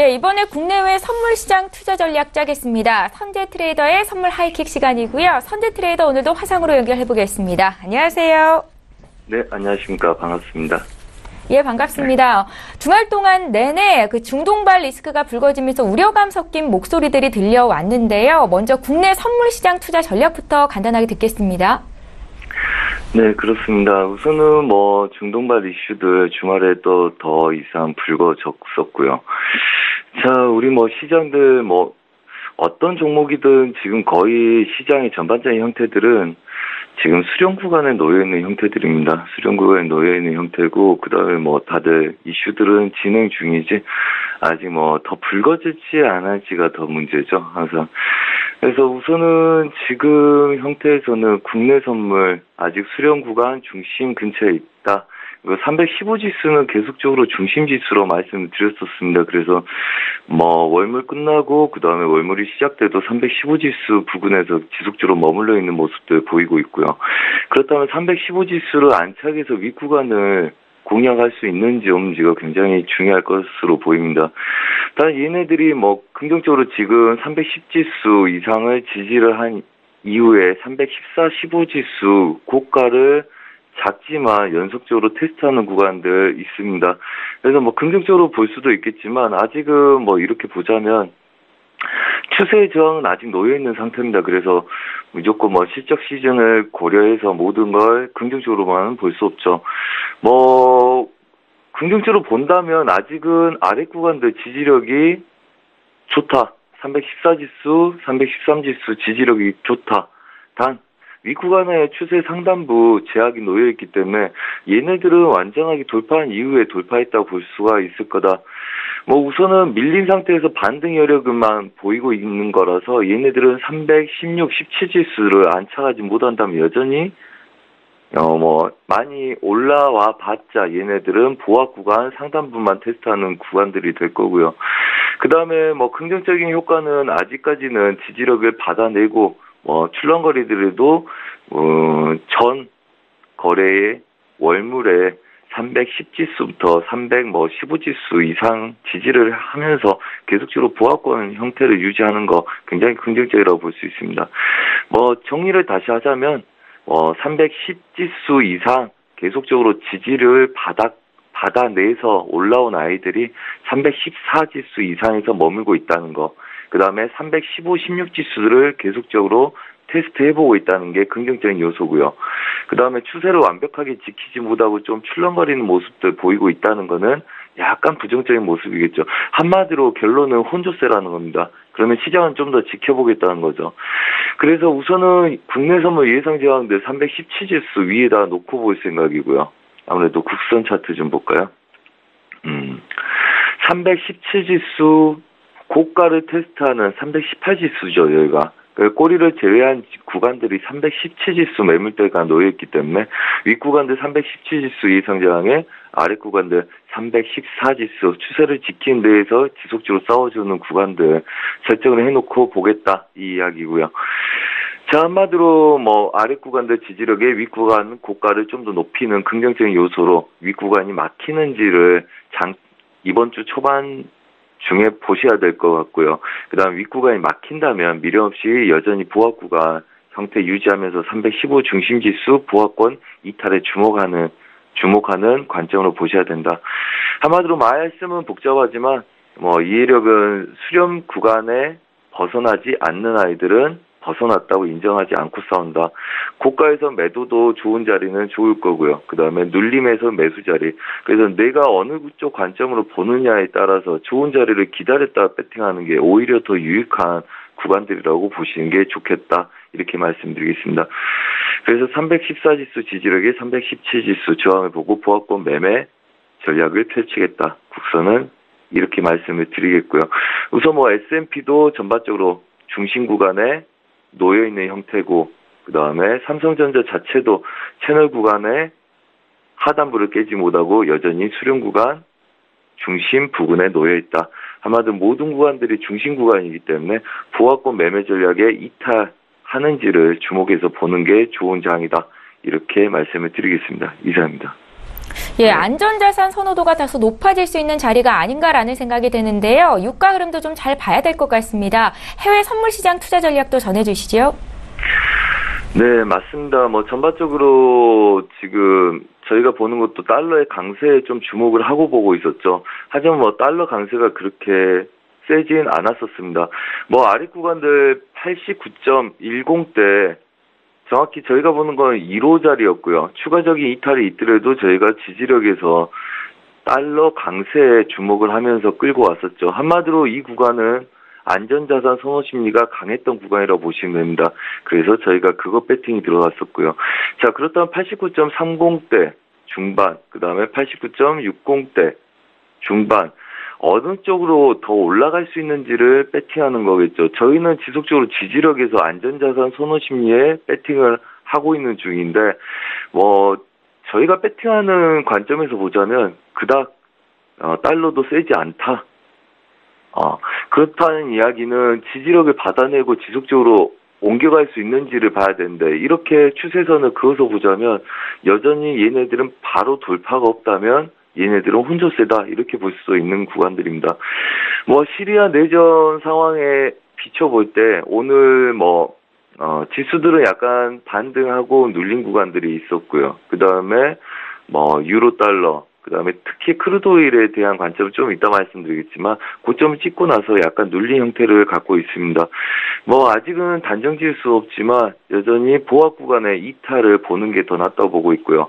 예, 이번에 국내외 선물 시장 투자 전략 짜겠습니다. 선재 트레이더의 선물 하이킥 시간이고요. 선재 트레이더 오늘도 화상으로 연결해 보겠습니다. 안녕하세요. 네, 안녕하십니까. 반갑습니다. 예, 반갑습니다. 주말 동안 내내 그 중동발 리스크가 불거지면서 우려감 섞인 목소리들이 들려왔는데요. 먼저 국내 선물 시장 투자 전략부터 간단하게 듣겠습니다. 네, 그렇습니다. 우선은 중동발 이슈들 주말에 또 더 이상 불거졌었고요. 자, 우리 시장들 어떤 종목이든 지금 거의 시장의 전반적인 형태들은 지금 수렴 구간에 놓여있는 형태들입니다. 수렴 구간에 놓여있는 형태고, 그 다음에 다들 이슈들은 진행 중이지, 아직 더 불거지지 않을지가 더 문제죠, 항상. 그래서 우선은 지금 형태에서는 국내 선물 아직 수렴 구간 중심 근처에 있다. 315지수는 계속적으로 중심 지수로 말씀을 드렸었습니다. 그래서 월물 끝나고 그 다음에 월물이 시작돼도 315지수 부근에서 지속적으로 머물러 있는 모습들 보이고 있고요. 그렇다면 315지수를 안착해서 윗구간을 공략할 수 있는지 없는지가 굉장히 중요할 것으로 보입니다. 단 얘네들이 긍정적으로 지금 310지수 이상을 지지를 한 이후에 314, 15지수 고가를 작지만 연속적으로 테스트하는 구간들 있습니다. 그래서 긍정적으로 볼 수도 있겠지만 아직은 이렇게 보자면 추세 저항은 아직 놓여있는 상태입니다. 그래서 무조건 실적 시즌을 고려해서 모든 걸 긍정적으로만 볼 수 없죠. 긍정적으로 본다면 아직은 아래 구간들 지지력이 좋다. 314지수, 313지수 지지력이 좋다. 단 윗구간의 추세 상단부 제약이 놓여있기 때문에 얘네들은 완전하게 돌파한 이후에 돌파했다고 볼 수가 있을 거다. 우선은 밀린 상태에서 반등 여력만 보이고 있는 거라서 얘네들은 316, 17지수를 안착하지 못한다면 여전히 많이 올라와 봤자 얘네들은 보합 구간 상단부만 테스트하는 구간들이 될 거고요. 그 다음에 긍정적인 효과는 아직까지는 지지력을 받아내고 출렁거리더라도 전 거래의 월물에 310지수부터 315지수 이상 지지를 하면서 계속적으로 보합권 형태를 유지하는 거 굉장히 긍정적이라고 볼 수 있습니다. 정리를 다시 하자면 310지수 이상 계속적으로 지지를 받아내서 올라온 아이들이 314지수 이상에서 머물고 있다는 거. 그 다음에 315, 16지수를 계속적으로 테스트해보고 있다는 게 긍정적인 요소고요. 그 다음에 추세를 완벽하게 지키지 못하고 좀 출렁거리는 모습들 보이고 있다는 거는 약간 부정적인 모습이겠죠. 한마디로 결론은 혼조세라는 겁니다. 그러면 시장은 좀 더 지켜보겠다는 거죠. 그래서 우선은 국내 선물 예상 저항들 317지수 위에다 놓고 볼 생각이고요. 아무래도 국선 차트 좀 볼까요? 317지수 고가를 테스트하는 318지수죠, 여기가. 꼬리를 제외한 구간들이 317지수 매물대가 놓여있기 때문에 윗구간들 317지수 이상저항에 아랫구간들 314지수 추세를 지키는 데에서 지속적으로 싸워주는 구간들 설정을 해놓고 보겠다 이 이야기고요. 자, 한마디로 아랫구간들 지지력에 윗구간 고가를 좀 더 높이는 긍정적인 요소로 윗구간이 막히는지를 이번 주 초반 중에 보셔야 될 것 같고요. 그 다음 윗구간이 막힌다면 미련 없이 여전히 보합구간 형태 유지하면서 315 중심지수 보합권 이탈에 주목하는 관점으로 보셔야 된다. 한마디로 말씀은 복잡하지만 이해력은 수렴 구간에 벗어나지 않는 아이들은 벗어났다고 인정하지 않고 싸운다. 고가에서 매도도 좋은 자리는 좋을 거고요. 그 다음에 눌림에서 매수 자리. 그래서 내가 어느 쪽 관점으로 보느냐에 따라서 좋은 자리를 기다렸다가 배팅하는 게 오히려 더 유익한 구간들이라고 보시는 게 좋겠다. 이렇게 말씀드리겠습니다. 그래서 314지수 지지력에 317지수 저항을 보고 보합권 매매 전략을 펼치겠다. 국선은 이렇게 말씀을 드리겠고요. 우선 S&P도 전반적으로 중심 구간에 놓여있는 형태고, 그 다음에 삼성전자 자체도 채널 구간에 하단부를 깨지 못하고 여전히 수렴 구간 중심 부근에 놓여있다. 아마도 모든 구간들이 중심 구간이기 때문에 보합권 매매 전략에 이탈하는지를 주목해서 보는 게 좋은 장이다. 이렇게 말씀을 드리겠습니다. 이상입니다. 예, 안전자산 선호도가 다소 높아질 수 있는 자리가 아닌가라는 생각이 드는데요. 유가 흐름도 좀 잘 봐야 될 것 같습니다. 해외 선물 시장 투자 전략도 전해주시죠. 네, 맞습니다. 전반적으로 지금 저희가 보는 것도 달러의 강세에 좀 주목을 하고 보고 있었죠. 하지만 달러 강세가 그렇게 세진 않았었습니다. 아래 구간들 89.10대 정확히 저희가 보는 건 1호 자리였고요. 추가적인 이탈이 있더라도 저희가 지지력에서 달러 강세에 주목을 하면서 끌고 왔었죠. 한마디로 이 구간은 안전자산 선호 심리가 강했던 구간이라고 보시면 됩니다. 그래서 저희가 그거 배팅이 들어갔었고요. 자, 그렇다면 89.30대 중반, 그 다음에 89.60대 중반, 어느 쪽으로 더 올라갈 수 있는지를 배팅하는 거겠죠. 저희는 지속적으로 지지력에서 안전자산 선호 심리에 배팅을 하고 있는 중인데, 저희가 배팅하는 관점에서 보자면, 그닥, 달러도 세지 않다. 그렇다는 이야기는 지지력을 받아내고 지속적으로 옮겨갈 수 있는지를 봐야 되는데, 이렇게 추세선을 그어서 보자면 여전히 얘네들은 바로 돌파가 없다면 얘네들은 혼자 세다, 이렇게 볼 수 있는 구간들입니다. 시리아 내전 상황에 비춰볼 때 오늘 지수들은 약간 반등하고 눌린 구간들이 있었고요. 그 다음에 유로 달러, 그 다음에 특히 크루드 오일에 대한 관점은 좀 이따 말씀드리겠지만 고점을 찍고 나서 약간 눌린 형태를 갖고 있습니다. 아직은 단정 지을 수 없지만 여전히 보합 구간의 이탈을 보는 게 더 낫다고 보고 있고요.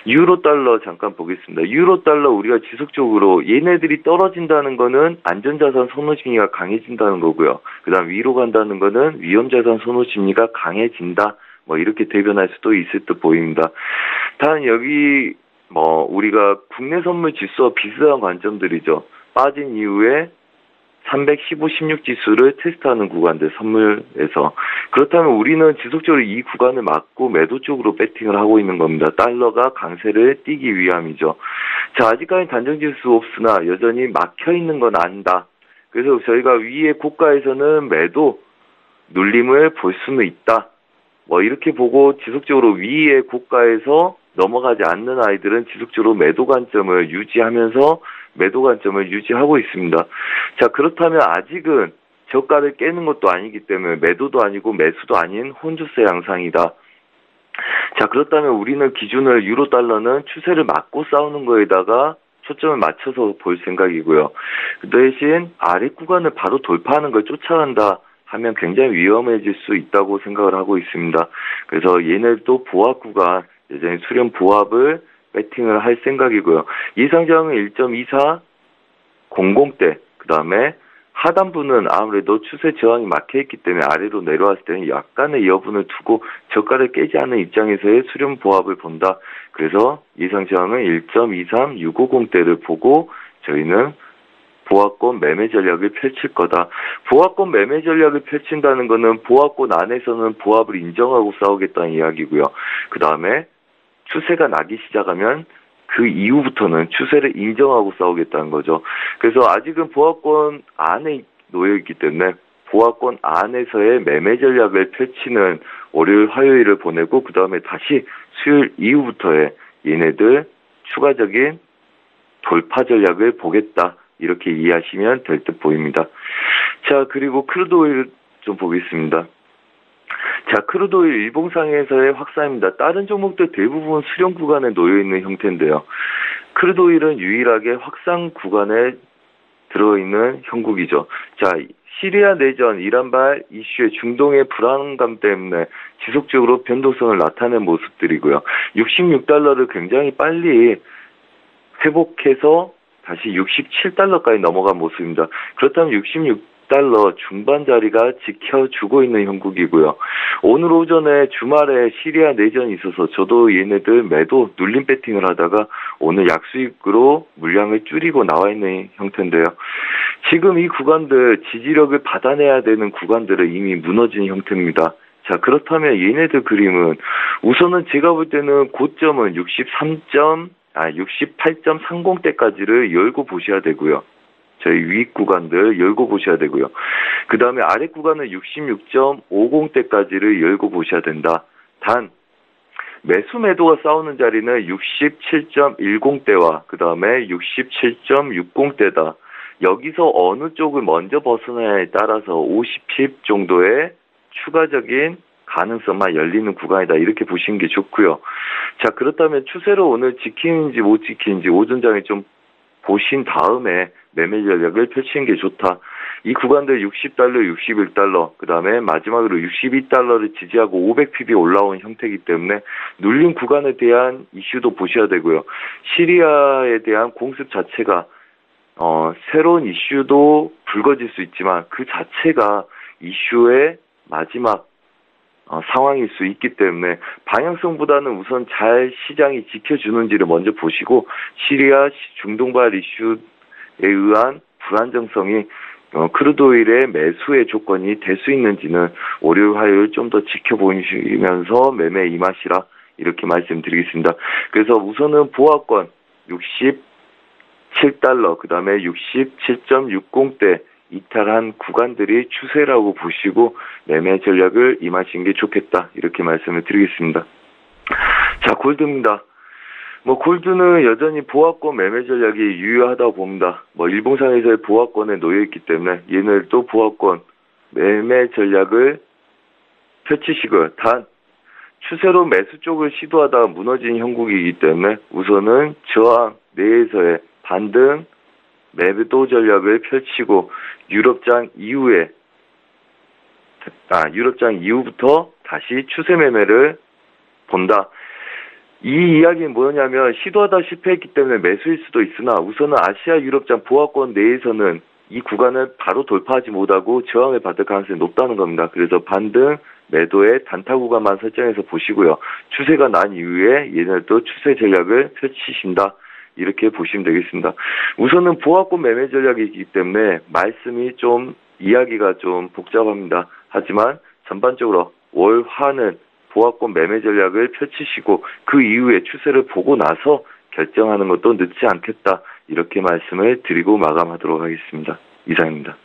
유로 달러 잠깐 보겠습니다. 유로 달러 우리가 지속적으로 얘네들이 떨어진다는 거는 안전자산 선호 심리가 강해진다는 거고요. 그 다음 위로 간다는 거는 위험자산 선호 심리가 강해진다. 이렇게 대변할 수도 있을 듯 보입니다. 단 여기 우리가 국내 선물 지수와 비슷한 관점들이죠. 빠진 이후에 315, 16 지수를 테스트하는 구간들, 선물에서. 그렇다면 우리는 지속적으로 이 구간을 막고 매도 쪽으로 배팅을 하고 있는 겁니다. 달러가 강세를 띄기 위함이죠. 자, 아직까지 단정 지을 수 없으나 여전히 막혀 있는 건 안다. 그래서 저희가 위에 고가에서는 매도 눌림을 볼 수는 있다. 이렇게 보고 지속적으로 위에 고가에서 넘어가지 않는 아이들은 지속적으로 매도 관점을 유지하면서 매도 관점을 유지하고 있습니다. 자, 그렇다면 아직은 저가를 깨는 것도 아니기 때문에 매도도 아니고 매수도 아닌 혼조세 양상이다. 자, 그렇다면 우리는 기준을 유로 달러는 추세를 막고 싸우는 거에다가 초점을 맞춰서 볼 생각이고요. 그 대신 아래 구간을 바로 돌파하는 걸 쫓아간다 하면 굉장히 위험해질 수 있다고 생각을 하고 있습니다. 그래서 얘네도 보합 구간, 여전히 수렴 보합을 배팅을 할 생각이고요. 예상저항은 1.2400대, 그 다음에 하단부는 아무래도 추세 저항이 막혀있기 때문에 아래로 내려왔을 때는 약간의 여분을 두고 저가를 깨지 않는 입장에서의 수렴 보합을 본다. 그래서 예상저항은 1.23650대를 보고 저희는 보합권 매매 전략을 펼칠 거다. 보합권 매매 전략을 펼친다는 것은 보합권 안에서는 보합을 인정하고 싸우겠다는 이야기고요. 그 다음에 추세가 나기 시작하면 그 이후부터는 추세를 인정하고 싸우겠다는 거죠. 그래서 아직은 보합권 안에 놓여있기 때문에 보합권 안에서의 매매 전략을 펼치는 월요일, 화요일을 보내고 그 다음에 다시 수요일 이후부터의 얘네들 추가적인 돌파 전략을 보겠다. 이렇게 이해하시면 될 듯 보입니다. 자, 그리고 크루드 오일 좀 보겠습니다. 자, 크루드 오일 일봉상에서의 확산입니다. 다른 종목들 대부분 수렴 구간에 놓여있는 형태인데요. 크루드 오일은 유일하게 확산 구간에 들어있는 형국이죠. 자, 시리아 내전, 이란발 이슈의 중동의 불안감 때문에 지속적으로 변동성을 나타낸 모습들이고요. 66달러를 굉장히 빨리 회복해서 다시 67달러까지 넘어간 모습입니다. 그렇다면 66달러 중반 자리가 지켜주고 있는 형국이고요. 오늘 오전에 주말에 시리아 내전이 있어서 저도 얘네들 매도 눌림 배팅을 하다가 오늘 약수익으로 물량을 줄이고 나와 있는 형태인데요. 지금 이 구간들 지지력을 받아내야 되는 구간들은 이미 무너진 형태입니다. 자, 그렇다면 얘네들 그림은 우선은 제가 볼 때는 고점은 68.30대까지를 열고 보셔야 되고요. 저희 위 구간들 열고 보셔야 되고요. 그 다음에 아래 구간은 66.50대까지를 열고 보셔야 된다. 단 매수 매도가 싸우는 자리는 67.10대와 그 다음에 67.60대다. 여기서 어느 쪽을 먼저 벗어나냐에 따라서 50핍 정도의 추가적인 가능성만 열리는 구간이다. 이렇게 보시는 게 좋고요. 자, 그렇다면 추세로 오늘 지키는지 못 지키는지 오전장에 좀 보신 다음에 매매 전략을 펼치는 게 좋다. 이 구간들 60달러, 61달러, 그 다음에 마지막으로 62달러를 지지하고 500핍이 올라온 형태이기 때문에 눌린 구간에 대한 이슈도 보셔야 되고요. 시리아에 대한 공습 자체가 새로운 이슈도 불거질 수 있지만 그 자체가 이슈의 마지막 상황일 수 있기 때문에 방향성보다는 우선 잘 시장이 지켜주는지를 먼저 보시고 시리아 중동발 이슈에 의한 불안정성이 크루드오일의 매수의 조건이 될 수 있는지는 월요일, 화요일 좀 더 지켜보시면서 매매에 임하시라 이렇게 말씀드리겠습니다. 그래서 우선은 보합권 67달러, 그 다음에 67.60대 이탈한 구간들이 추세라고 보시고 매매 전략을 임하시는 게 좋겠다 이렇게 말씀을 드리겠습니다. 자, 골드입니다. 골드는 여전히 보합권 매매 전략이 유효하다고 봅니다. 일봉상에서의 보합권에 놓여있기 때문에 얘는 또 보합권 매매 전략을 펼치시고요. 단 추세로 매수 쪽을 시도하다가 무너진 형국이기 때문에 우선은 저항 내에서의 반등 매도 전략을 펼치고 유럽장 이후부터 다시 추세 매매를 본다. 이 이야기는 뭐냐면 시도하다 실패했기 때문에 매수일 수도 있으나 우선은 아시아 유럽장 보합권 내에서는 이 구간을 바로 돌파하지 못하고 저항을 받을 가능성이 높다는 겁니다. 그래서 반등 매도의 단타 구간만 설정해서 보시고요. 추세가 난 이후에 얘네도 추세 전략을 펼치신다. 이렇게 보시면 되겠습니다. 우선은 보합권 매매 전략이기 때문에 말씀이 좀 이야기가 좀 복잡합니다. 하지만 전반적으로 월, 화는 보합권 매매 전략을 펼치시고 그 이후에 추세를 보고 나서 결정하는 것도 늦지 않겠다. 이렇게 말씀을 드리고 마감하도록 하겠습니다. 이상입니다.